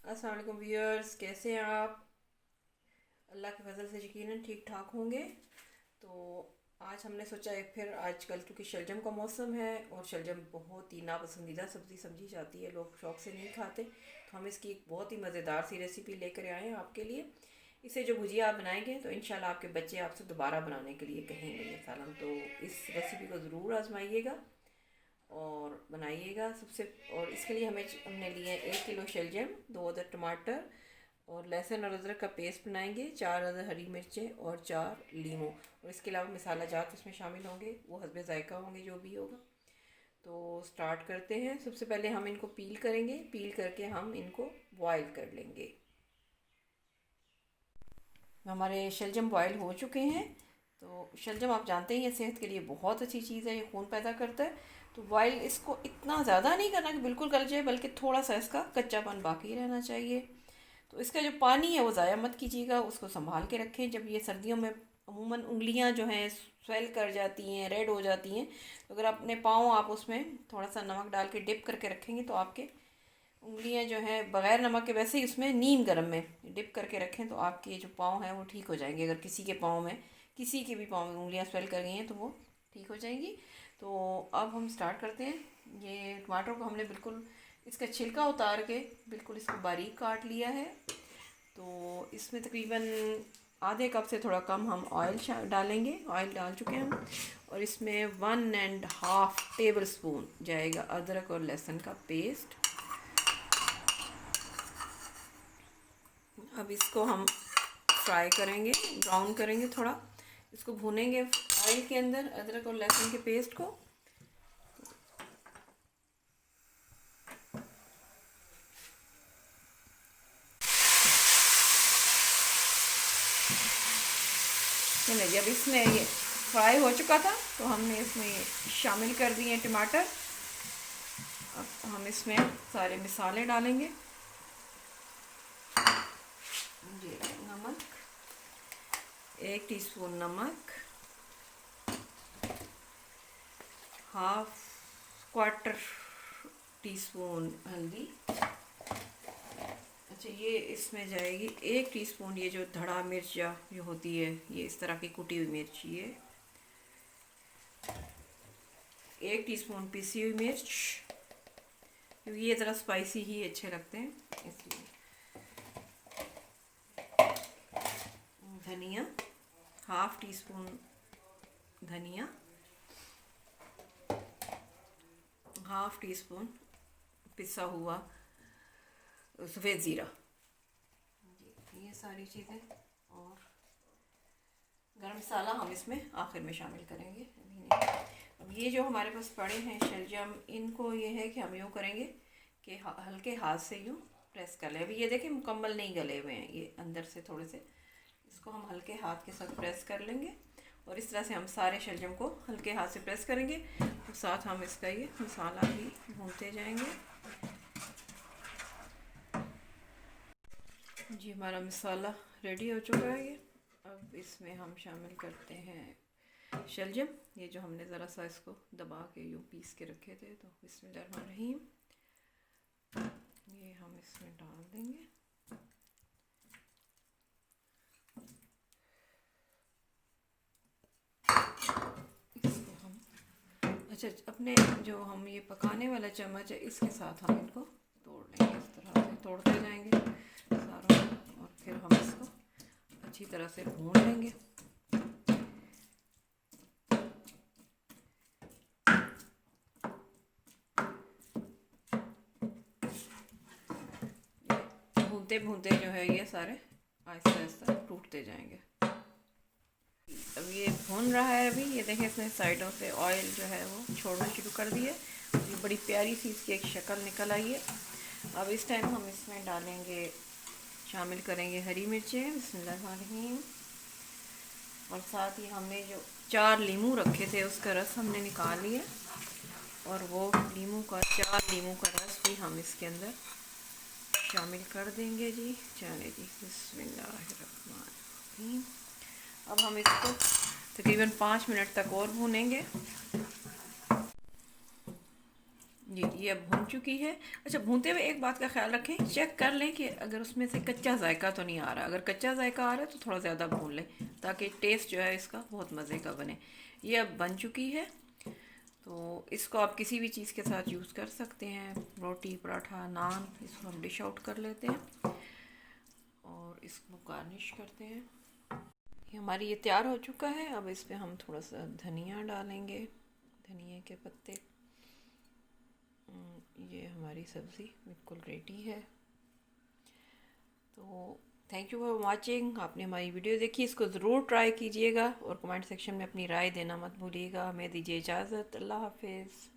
अस्सलाम वालेकुम व्यूअर्स, कैसे हैं आप? अल्लाह के फजल से यकीनन ठीक ठाक होंगे। तो आज हमने सोचा एक फिर आजकल क्योंकि शलजम का मौसम है और शलजम बहुत ही नापसंदीदा सब्ज़ी समझी जाती है, लोग शौक़ से नहीं खाते, तो हम इसकी एक बहुत ही मज़ेदार सी रेसिपी लेकर आए हैं आपके लिए। इसे जो भुजिया आप बनाएंगे तो इंशाल्लाह आपके बच्चे आपसे दोबारा बनाने के लिए कहेंगे ये सालन। तो इस रेसिपी को ज़रूर आजमाइएगा और बनाइएगा सबसे। और इसके लिए हमने लिए 1 किलो शलजम, 2 अदद टमाटर और लहसुन और अदरक का पेस्ट बनाएंगे, 4 अदद हरी मिर्चें और 4 लीमू। और इसके अलावा मसाला जात इसमें शामिल होंगे, वो हस्बे ज़ायका होंगे जो भी होगा। तो स्टार्ट करते हैं। सबसे पहले हम इनको पील करेंगे, पील करके हम इनको बॉयल कर लेंगे। हमारे शलजम बॉयल हो चुके हैं। तो शलजम आप जानते ही हैं सेहत के लिए बहुत अच्छी चीज़ है, ये खून पैदा करता है। तो बॉयल इसको इतना ज़्यादा नहीं करना कि बिल्कुल गल जाए, बल्कि थोड़ा सा इसका कच्चापन बाकी रहना चाहिए। तो इसका जो पानी है वो ज़ाया मत कीजिएगा, उसको संभाल के रखें। जब ये सर्दियों में अमूमन उंगलियां जो हैं स्वेल कर जाती हैं, रेड हो जाती हैं, तो अगर अपने पाँव आप उसमें थोड़ा सा नमक डाल के डिप करके रखेंगे तो आपके उंगलियां जो हैं बग़ैर नमक के, वैसे ही उसमें नीम गर्म में डिप करके रखें तो आपके जो पाँव हैं वो ठीक हो जाएंगे। अगर किसी के पाँव में, किसी के भी पाँव में उंगलियां स्वेल कर गई हैं तो वो ठीक हो जाएंगी। तो अब हम स्टार्ट करते हैं। ये टमाटर को हमने बिल्कुल इसका छिलका उतार के बिल्कुल इसको बारीक काट लिया है। तो इसमें तकरीबन आधे कप से थोड़ा कम हम ऑयल डालेंगे। ऑयल डाल चुके हैं हम। और इसमें 1.5 टेबल स्पून जाएगा अदरक और लहसुन का पेस्ट। अब इसको हम फ्राई करेंगे, ब्राउन करेंगे, थोड़ा इसको भूनेंगे ऑयल के अंदर, अदरक और लहसुन के पेस्ट को। चलिए, जब इसमें ये फ्राई हो चुका था तो हमने इसमें ये शामिल कर दिए टमाटर। अब हम इसमें सारे मसाले डालेंगे। ये नमक, 1 टीस्पून नमक, हाफ क्वार्टर टीस्पून हल्दी। अच्छा, ये इसमें जाएगी 1 टीस्पून ये जो धड़ा मिर्च या जो होती है, ये इस तरह की कुटी हुई मिर्च, ये 1 टीस्पून पिसी हुई मिर्च, क्योंकि ये ज़रा स्पाइसी ही अच्छे लगते हैं इसलिए। धनिया, हाफ टीस्पून धनिया, हाफ टीस्पून पिसा हुआ सफ़ेद ज़ीरा, ये सारी चीज़ें। और गरम मसाला हम इसमें आखिर में शामिल करेंगे, अभी नहीं। अब ये जो हमारे पास पड़े हैं शलजम, इनको ये है कि हम यूँ करेंगे कि हल्के हाथ से यूँ प्रेस कर लें। अभी ये देखें मुकम्मल नहीं गले हुए हैं, ये अंदर से थोड़े से, इसको हम हल्के हाथ के साथ प्रेस कर लेंगे। और इस तरह से हम सारे शलजम को हल्के हाथ से प्रेस करेंगे और साथ हम इसका ये मसाला भी भूनते जाएंगे। जी, हमारा मसाला रेडी हो चुका है। ये अब इसमें हम शामिल करते हैं शलजम, ये जो हमने ज़रा सा इसको दबा के यूँ पीस के रखे थे। तो बिस्मिल्लाहिर्रहमानिर्रहीम, ये हम इसमें डाल देंगे। इसको हम, अच्छा, अपने जो हम ये पकाने वाला चम्मच है इसके साथ हम इनको तोड़ लेंगे, इस तरह से तोड़ते जाएंगे सारों को। और फिर हम इसको अच्छी तरह से भून लेंगे। भूनते भूनते जो है ये सारे आहिस्ता आहिस्ता टूटते जाएंगे। अब ये भून रहा है। अभी ये देखें इसने साइडों से ऑयल जो है वो छोड़ना शुरू कर दिए। ये बड़ी प्यारी सी इसकी एक शक्ल निकल आई है। अब इस टाइम हम इसमें डालेंगे, शामिल करेंगे हरी मिर्चें, बिस्मिल्लाहिर्रहमानिर्रहीम। और साथ ही हमने जो 4 लीमू रखे थे उसका रस हमने निकाल लिया, और वो 4 लीमू का रस भी हम इसके अंदर शामिल कर देंगे जी। चले जी, बिस्मिल्लाहिर्रहमानिर्रहीम। अब हम इसको तकरीबन 5 मिनट तक और भूनेंगे। जी ये अब भून चुकी है। अच्छा, भूनते हुए एक बात का ख्याल रखें, चेक कर लें कि अगर उसमें से कच्चा जायका तो नहीं आ रहा। अगर कच्चा जायका आ रहा है तो थोड़ा ज़्यादा भून लें, ताकि टेस्ट जो है इसका बहुत मज़े का बने। ये अब बन चुकी है, तो इसको आप किसी भी चीज़ के साथ यूज़ कर सकते हैं, रोटी, पराठा, नान। इसको हम डिश आउट कर लेते हैं और इसको गार्निश करते हैं। ये हमारी ये तैयार हो चुका है। अब इस पर हम थोड़ा सा धनिया डालेंगे, धनिया के पत्ते। ये हमारी सब्ज़ी बिल्कुल रेडी है। तो थैंक यू फॉर वाचिंग। आपने हमारी वीडियो देखी, इसको ज़रूर ट्राई कीजिएगा और कमेंट सेक्शन में अपनी राय देना मत भूलिएगा। हमें दीजिए इजाज़त। अल्लाह हाफिज़।